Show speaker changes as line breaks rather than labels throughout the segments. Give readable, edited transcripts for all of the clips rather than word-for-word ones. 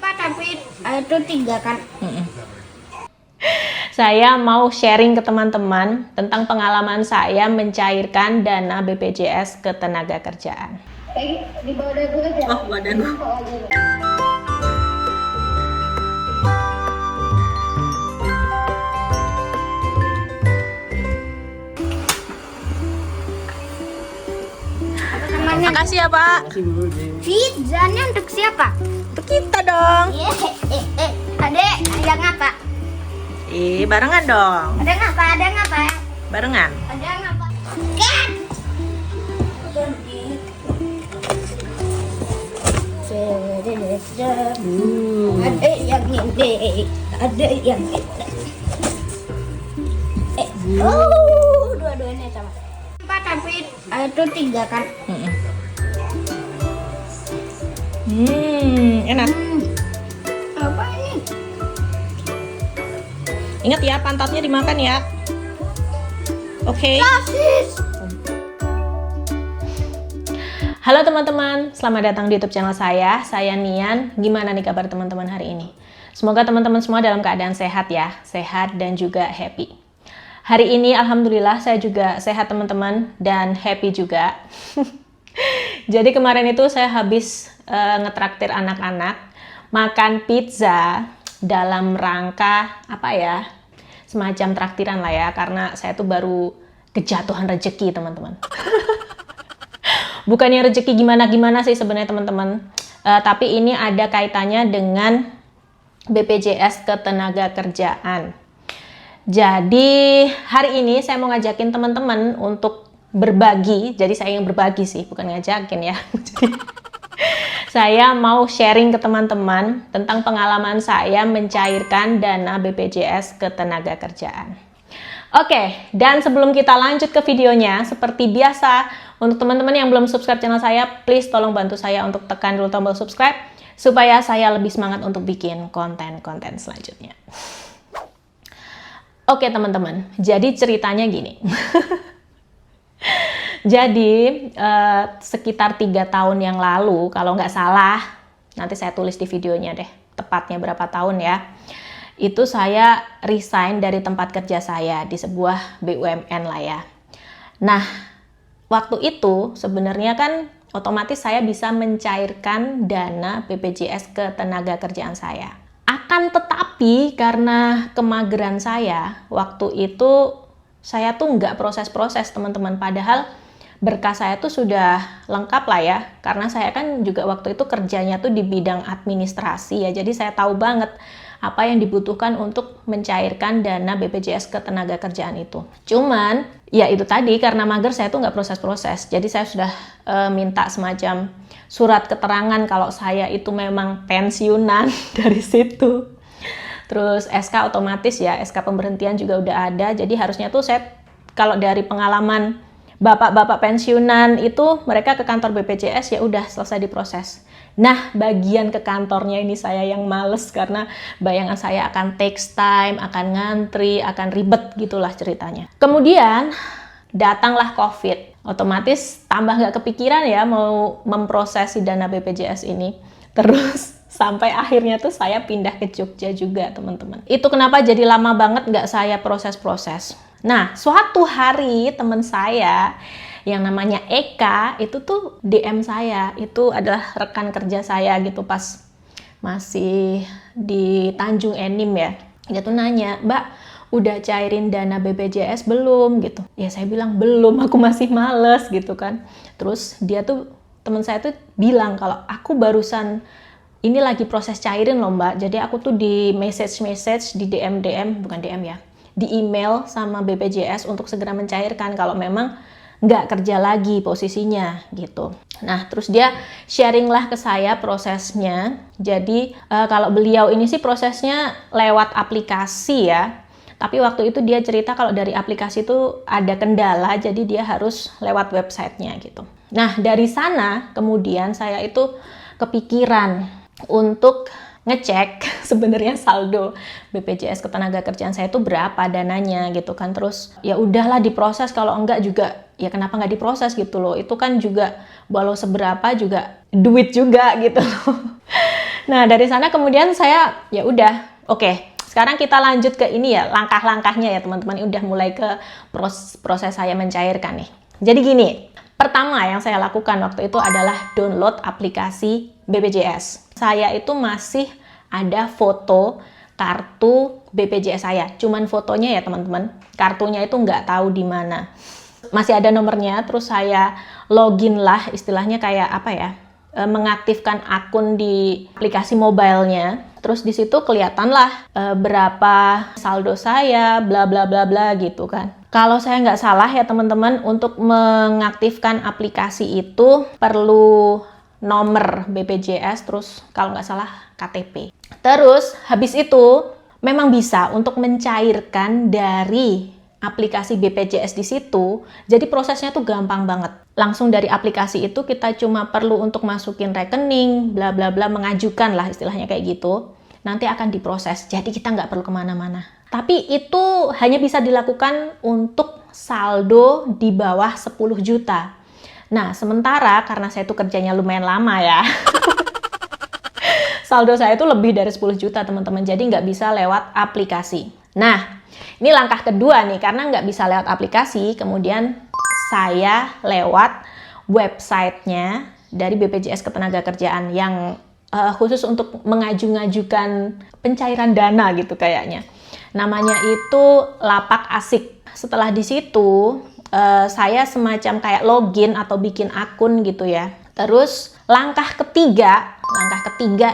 Pak, tapi itu 3 kan.
Saya mau sharing ke teman-teman tentang pengalaman saya mencairkan dana BPJS Ketenagakerjaan.
Di bawah dagu aja.
Oh, bawah dagu. Makasih ya, Pak.
Pizzanya untuk siapa?
Untuk kita dong.
Adek, yang apa?
Barengan dong.
Ada ngapa? Ada ngapa?
Barengan.
Ada ngapa? Kan? Ada yang ini, ada yang ini. Dua-duanya sama. Pak, tapi itu 3 kan.
Enak.
Apa ini?
Ingat ya, pantatnya dimakan ya. Oke.
Sosis.
Halo teman-teman, selamat datang di YouTube channel saya. Saya Nian. Gimana nih kabar teman-teman hari ini? Semoga teman-teman semua dalam keadaan sehat ya, sehat dan juga happy. Hari ini alhamdulillah saya juga sehat teman-teman dan happy juga. Jadi kemarin itu saya habis ngetraktir anak-anak makan pizza dalam rangka apa ya, semacam traktiran lah ya, karena saya tuh baru kejatuhan rezeki teman-teman. Bukannya rezeki gimana-gimana sih sebenarnya teman-teman, tapi ini ada kaitannya dengan BPJS Ketenagakerjaan. Jadi hari ini saya mau ngajakin teman-teman untuk berbagi, jadi saya yang berbagi sih, bukan ngajakin ya. Jadi saya mau sharing ke teman-teman tentang pengalaman saya mencairkan dana BPJS Ketenagakerjaan. Oke, dan sebelum kita lanjut ke videonya, seperti biasa, untuk teman-teman yang belum subscribe channel saya, please tolong bantu saya untuk tekan dulu tombol subscribe, supaya saya lebih semangat untuk bikin konten-konten selanjutnya. Oke teman-teman, jadi ceritanya gini. Jadi sekitar 3 tahun yang lalu, kalau nggak salah, nanti saya tulis di videonya deh, tepatnya berapa tahun ya. Itu saya resign dari tempat kerja saya di sebuah BUMN lah ya. Nah, waktu itu sebenarnya kan otomatis saya bisa mencairkan dana BPJS Ketenagakerjaan saya. Akan tetapi karena kemageran saya, waktu itu saya tuh nggak proses-proses teman-teman, padahal berkas saya tuh sudah lengkap lah ya, karena saya kan juga waktu itu kerjanya tuh di bidang administrasi ya, jadi saya tahu banget apa yang dibutuhkan untuk mencairkan dana BPJS Ketenagakerjaan itu. Cuman ya itu tadi, karena mager saya tuh nggak proses-proses, jadi saya sudah minta semacam surat keterangan kalau saya itu memang pensiunan dari situ. Terus SK otomatis ya, SK pemberhentian juga udah ada, jadi harusnya tuh saya, kalau dari pengalaman bapak-bapak pensiunan itu, mereka ke kantor BPJS ya udah selesai diproses. Nah, bagian ke kantornya ini saya yang males, karena bayangan saya akan takes time, akan ngantri, akan ribet gitulah ceritanya. Kemudian datanglah COVID, otomatis tambah nggak kepikiran ya mau memproses si dana BPJS ini. Terus sampai akhirnya tuh saya pindah ke Jogja juga teman-teman. Itu kenapa jadi lama banget nggak saya proses-proses. Nah, suatu hari teman saya yang namanya Eka itu tuh DM saya, itu adalah rekan kerja saya gitu pas masih di Tanjung Enim ya. Dia tuh nanya, "Mbak, udah cairin dana BPJS belum?" gitu. Ya saya bilang belum, aku masih males gitu kan. Terus dia tuh, teman saya tuh bilang kalau aku barusan ini lagi proses cairin loh Mbak. Jadi aku tuh di message di DM, bukan DM ya, di email sama BPJS untuk segera mencairkan kalau memang nggak kerja lagi posisinya gitu. Nah terus dia sharing lah ke saya prosesnya. Jadi kalau beliau ini sih prosesnya lewat aplikasi ya. Tapi waktu itu dia cerita kalau dari aplikasi itu ada kendala, jadi dia harus lewat websitenya gitu. Nah dari sana kemudian saya itu kepikiran untuk ngecek sebenarnya saldo BPJS Ketenagakerjaan saya itu berapa dananya gitu kan. Terus ya udahlah diproses, kalau enggak juga ya kenapa nggak diproses gitu loh, itu kan juga walau seberapa juga duit juga gitu loh. Nah, dari sana kemudian saya ya udah, oke. Sekarang kita lanjut ke ini ya, langkah-langkahnya ya teman-teman. Udah mulai ke proses saya mencairkan nih. Jadi gini, pertama yang saya lakukan waktu itu adalah download aplikasi BPJS. Saya itu masih ada foto kartu BPJS saya. Cuman fotonya ya teman-teman. Kartunya itu nggak tahu di mana. Masih ada nomornya, terus saya login lah, istilahnya kayak apa ya, mengaktifkan akun di aplikasi mobilenya. Terus di situ kelihatanlah berapa saldo saya, bla bla bla bla gitu kan. Kalau saya nggak salah ya teman-teman, untuk mengaktifkan aplikasi itu perlu nomor BPJS, terus kalau nggak salah KTP. Terus habis itu memang bisa untuk mencairkan dari aplikasi BPJS di situ, jadi prosesnya tuh gampang banget. Langsung dari aplikasi itu kita cuma perlu untuk masukin rekening, bla bla bla, mengajukan lah istilahnya kayak gitu. Nanti akan diproses, jadi kita nggak perlu kemana-mana. Tapi itu hanya bisa dilakukan untuk saldo di bawah 10 juta. Nah, sementara karena saya tuh kerjanya lumayan lama ya, saldo saya itu lebih dari 10 juta teman-teman, jadi nggak bisa lewat aplikasi. Nah, ini langkah kedua nih, karena nggak bisa lewat aplikasi, kemudian saya lewat websitenya dari BPJS Ketenagakerjaan yang khusus untuk mengajukan pencairan dana gitu kayaknya. Namanya itu Lapak Asik. Setelah di situ, saya semacam kayak login atau bikin akun gitu ya. Terus langkah ketiga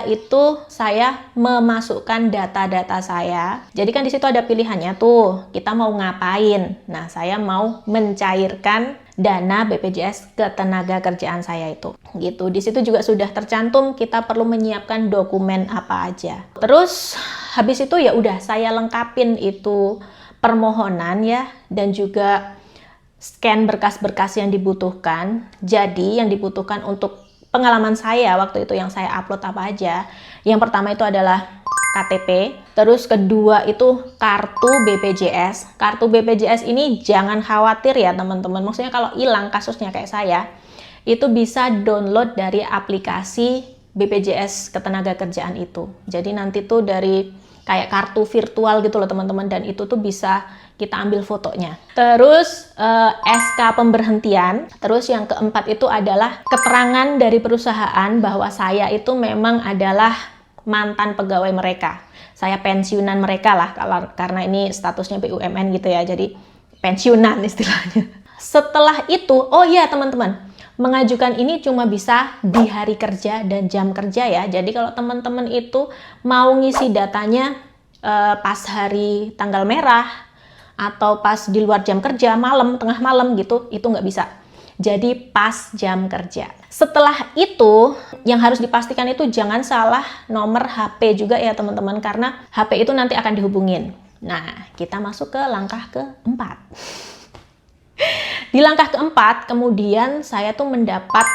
itu saya memasukkan data-data saya. Jadi kan di situ ada pilihannya tuh, kita mau ngapain. Nah, saya mau mencairkan dana BPJS Ketenagakerjaan saya itu. Gitu. Di situ juga sudah tercantum kita perlu menyiapkan dokumen apa aja. Terus habis itu ya udah saya lengkapin itu permohonan ya, dan juga scan berkas-berkas yang dibutuhkan. Jadi yang dibutuhkan untuk pengalaman saya waktu itu yang saya upload apa aja. Yang pertama itu adalah KTP, terus kedua itu kartu BPJS. Kartu BPJS ini jangan khawatir ya teman-teman. Maksudnya kalau hilang kasusnya kayak saya, itu bisa download dari aplikasi BPJS Ketenagakerjaan itu. Jadi nanti tuh dari kayak kartu virtual gitu loh teman-teman, dan itu tuh bisa kita ambil fotonya. Terus SK pemberhentian. Terus yang keempat itu adalah keterangan dari perusahaan bahwa saya itu memang adalah mantan pegawai mereka. Saya pensiunan mereka lah, karena ini statusnya BUMN gitu ya, jadi pensiunan istilahnya. Setelah itu, oh iya teman-teman, mengajukan ini cuma bisa di hari kerja dan jam kerja ya. Jadi kalau teman-teman itu mau ngisi datanya pas hari tanggal merah, atau pas di luar jam kerja, malam, tengah malam gitu, itu nggak bisa. Jadi pas jam kerja. Setelah itu, yang harus dipastikan itu jangan salah nomor HP juga ya teman-teman, karena HP itu nanti akan dihubungin. Nah, kita masuk ke langkah keempat. Di langkah keempat, kemudian saya tuh mendapat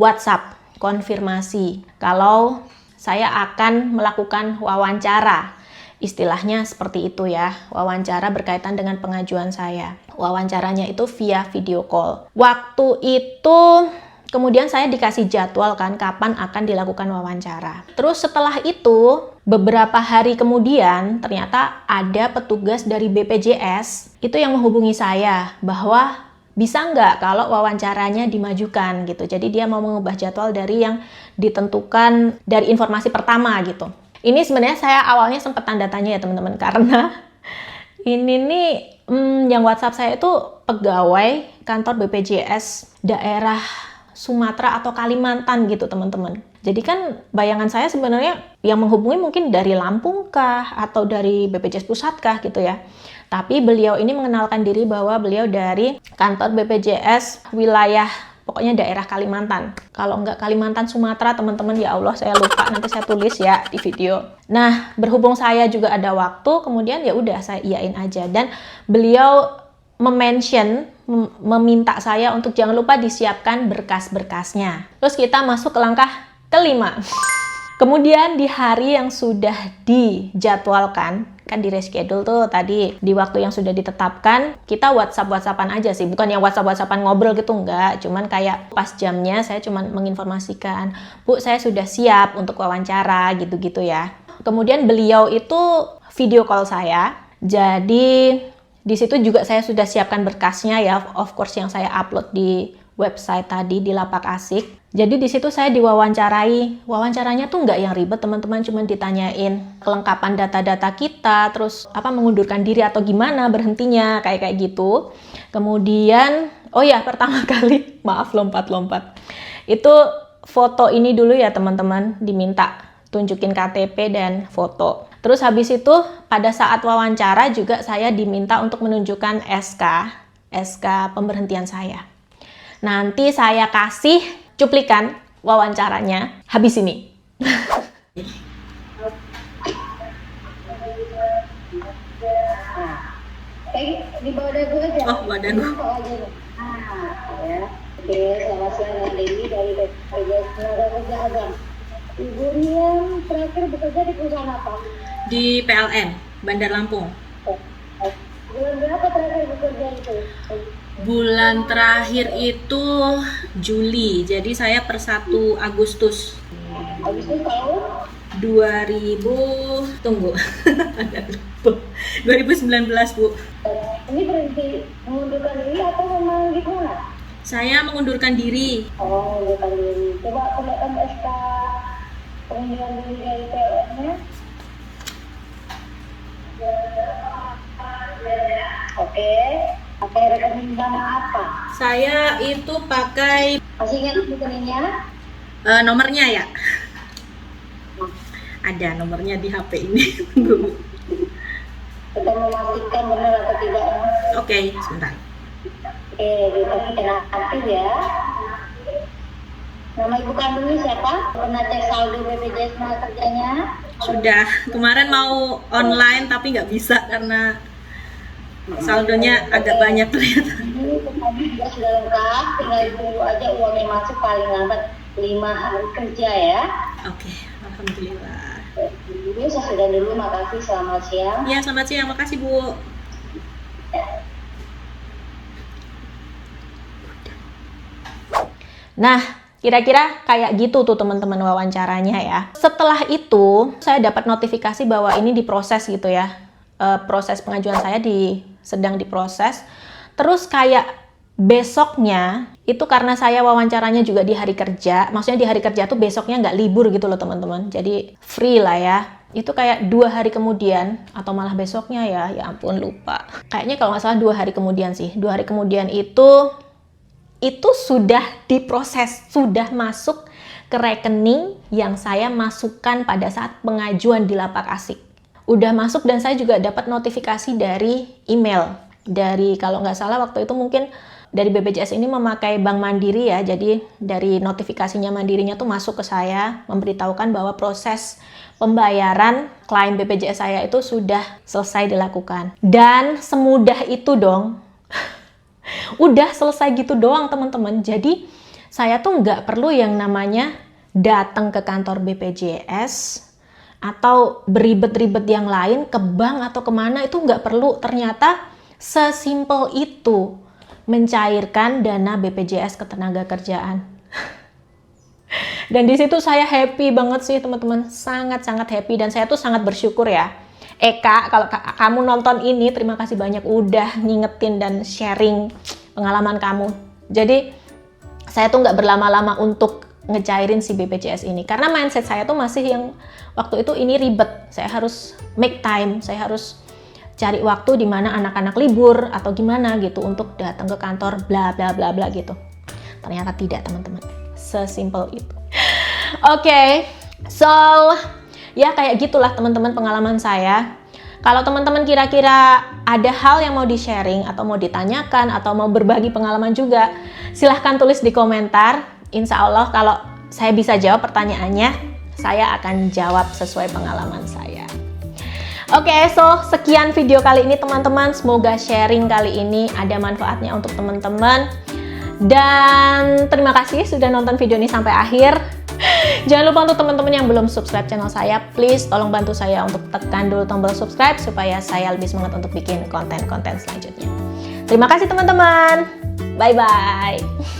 WhatsApp konfirmasi kalau saya akan melakukan wawancara. Istilahnya seperti itu ya, wawancara berkaitan dengan pengajuan saya. Wawancaranya itu via video call. Waktu itu kemudian saya dikasih jadwal kan kapan akan dilakukan wawancara. Terus setelah itu, beberapa hari kemudian ternyata ada petugas dari BPJS itu yang menghubungi saya bahwa bisa nggak kalau wawancaranya dimajukan gitu. Jadi dia mau mengubah jadwal dari yang ditentukan dari informasi pertama gitu. Ini sebenarnya saya awalnya sempat tanda tanya ya teman-teman, karena ini nih yang WhatsApp saya itu pegawai kantor BPJS daerah Sumatera atau Kalimantan gitu teman-teman. Jadi kan bayangan saya sebenarnya yang menghubungi mungkin dari Lampung kah atau dari BPJS Pusat kah gitu ya. Tapi beliau ini mengenalkan diri bahwa beliau dari kantor BPJS wilayah pokoknya daerah Kalimantan. Kalau nggak Kalimantan, Sumatera, teman-teman, ya Allah, saya lupa. Nanti saya tulis ya di video. Nah, berhubung saya juga ada waktu, kemudian ya udah saya iyain aja. Dan beliau meminta saya untuk jangan lupa disiapkan berkas-berkasnya. Terus kita masuk ke langkah kelima. Kemudian di hari yang sudah dijadwalkan, Kan di reschedule tuh tadi di waktu yang sudah ditetapkan, kita WhatsApp-WhatsAppan aja sih, bukan yang WhatsApp-WhatsAppan ngobrol gitu, enggak. Cuman kayak pas jamnya saya cuman menginformasikan, Bu, saya sudah siap untuk wawancara gitu-gitu ya. Kemudian beliau itu video call saya, jadi di situ juga saya sudah siapkan berkasnya ya, of course yang saya upload di website tadi di Lapak Asik. Jadi di situ saya diwawancarai. Wawancaranya tuh nggak yang ribet, teman-teman, cuma ditanyain kelengkapan data-data kita, terus mengundurkan diri atau gimana berhentinya, kayak gitu. Kemudian, oh ya, pertama kali, maaf lompat-lompat. Itu foto ini dulu ya, teman-teman, diminta tunjukin KTP dan foto. Terus habis itu pada saat wawancara juga saya diminta untuk menunjukkan SK pemberhentian saya. Nanti saya kasih cuplikan wawancaranya habis ini.
Di bawah dagu aja.
Oh, bawah dagu.
Ya. Oke, selamat siang Mbak Dewi dari BPJS Tenaga Agam. Ibu yang terakhir bekerja di perusahaan apa?
Di PLN, Bandar Lampung.
Bulan berapa terakhir bekerja itu?
Bulan terakhir itu Juli, jadi saya per 1 Agustus.
Agustus tahun?
2019, Bu.
Ini berhenti mengundurkan diri atau memang gimana?
Saya mengundurkan diri.
Oh, mengundurkan diri. Coba perlihatkan SK pengunduran diri dari PLN-nya. Oke. Pakai rekening bank apa?
Saya itu pakai
Masih ingat rekeningnya?
nomornya ya. Ada nomornya di HP ini.
Kita memastikan benar atau tidak.
Oke, sebentar.
Oke, kita aktif ya. Nama ibu kandungnya siapa? Pernah cek saldo BPJS Tenaga
Sudah, kemarin mau online tapi nggak bisa karena saldonya agak banyak ternyata.
Ini tadi juga sudah lengkap, tinggal tunggu aja uangnya masuk paling lambat 5 hari kerja ya.
Oke, alhamdulillah.
Jadi saya sudah dulu, makasih, selamat siang.
Ya, selamat siang, makasih Bu. Nah, kira-kira kayak gitu tuh teman-teman wawancaranya ya. Setelah itu, saya dapat notifikasi bahwa ini diproses gitu ya. Proses pengajuan saya sedang diproses. Terus kayak besoknya, itu karena saya wawancaranya juga di hari kerja. Maksudnya di hari kerja tuh besoknya nggak libur gitu loh teman-teman. Jadi free lah ya. Itu kayak 2 hari kemudian, atau malah besoknya ya ampun lupa. Kayaknya kalau nggak salah 2 hari kemudian sih. 2 hari kemudian itu sudah diproses, sudah masuk ke rekening yang saya masukkan pada saat pengajuan di Lapak Asik. Udah masuk dan saya juga dapat notifikasi dari email. Dari kalau nggak salah waktu itu mungkin dari BPJS ini memakai Bank Mandiri ya, jadi dari notifikasinya Mandirinya tuh masuk ke saya, memberitahukan bahwa proses pembayaran klaim BPJS saya itu sudah selesai dilakukan. Dan semudah itu dong. Udah selesai gitu doang teman-teman. Jadi saya tuh nggak perlu yang namanya datang ke kantor BPJS atau beribet-ribet yang lain ke bank atau kemana, itu nggak perlu. Ternyata sesimpel itu mencairkan dana BPJS Ketenagakerjaan. Dan di situ saya happy banget sih teman-teman, sangat-sangat happy, dan saya tuh sangat bersyukur ya. Eka, kalau kamu nonton ini, terima kasih banyak udah ngingetin dan sharing pengalaman kamu. Jadi saya tuh nggak berlama-lama untuk ngecairin si BPJS ini, karena mindset saya tuh masih yang waktu itu ini ribet. Saya harus make time, saya harus cari waktu di mana anak-anak libur atau gimana gitu untuk datang ke kantor bla bla bla bla gitu. Ternyata tidak teman-teman, sesimpel itu. Oke, so ya kayak gitulah teman-teman pengalaman saya. Kalau teman-teman kira-kira ada hal yang mau di-sharing atau mau ditanyakan atau mau berbagi pengalaman juga, silahkan tulis di komentar. Insya Allah kalau saya bisa jawab pertanyaannya, saya akan jawab sesuai pengalaman saya. Oke, so sekian video kali ini teman-teman. Semoga sharing kali ini ada manfaatnya untuk teman-teman. Dan terima kasih sudah nonton video ini sampai akhir. Jangan lupa untuk teman-teman yang belum subscribe channel saya, please tolong bantu saya untuk tekan dulu tombol subscribe supaya saya lebih semangat untuk bikin konten-konten selanjutnya. Terima kasih teman-teman. Bye-bye.